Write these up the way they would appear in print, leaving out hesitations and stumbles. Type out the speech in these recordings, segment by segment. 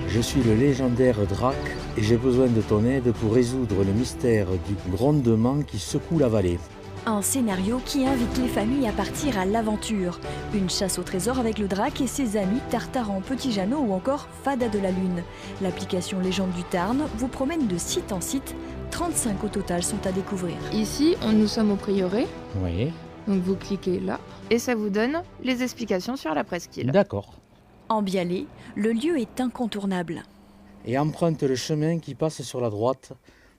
Je suis le légendaire Drac et j'ai besoin de ton aide pour résoudre le mystère du grondement qui secoue la vallée. Un scénario qui invite les familles à partir à l'aventure. Une chasse au trésor avec le Drac et ses amis Tartaran, Petit Jeannot ou encore Fada de la Lune. L'application Légende du Tarn vous promène de site en site. 35 au total sont à découvrir. Ici, nous sommes au prieuré. Oui. Donc vous cliquez là et ça vous donne les explications sur la presqu'île. D'accord. En Bialé, le lieu est incontournable. Et emprunte le chemin qui passe sur la droite,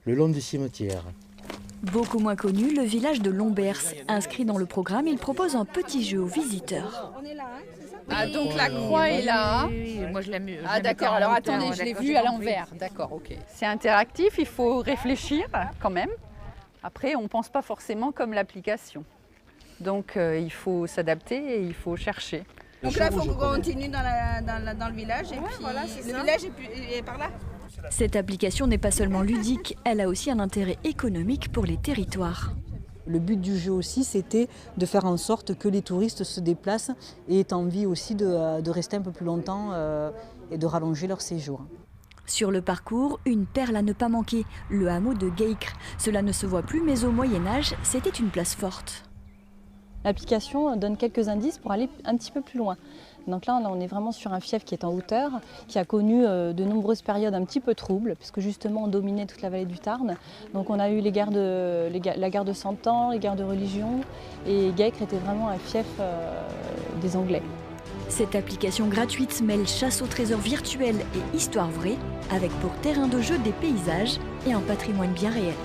le long du cimetière. Beaucoup moins connu, le village de Lombers. Inscrit dans le programme, il propose un petit jeu aux visiteurs. Ah, donc la croix est là. Oui, moi je l'aime. Ah d'accord, alors attendez, je l'ai vu à l'envers. D'accord, ok. C'est interactif, il faut réfléchir quand même. Après, on ne pense pas forcément comme l'application. Donc il faut s'adapter et il faut chercher. Donc là, il faut qu'on continue dans le village et puis voilà, le village est par là. Cette application n'est pas seulement ludique, elle a aussi un intérêt économique pour les territoires. Le but du jeu aussi, c'était de faire en sorte que les touristes se déplacent et aient envie aussi de rester un peu plus longtemps et de rallonger leur séjour. Sur le parcours, une perle à ne pas manquer, le hameau de Gueïcre. Cela ne se voit plus, mais au Moyen-Âge, c'était une place forte. L'application donne quelques indices pour aller un petit peu plus loin. Donc là, on est vraiment sur un fief qui est en hauteur, qui a connu de nombreuses périodes un petit peu troubles, puisque justement on dominait toute la vallée du Tarn. Donc on a eu la guerre de 100 ans, les guerres de religion, et Gueïcre était vraiment un fief des Anglais. Cette application gratuite mêle chasse au trésor virtuel et histoire vraie, avec pour terrain de jeu des paysages et un patrimoine bien réel.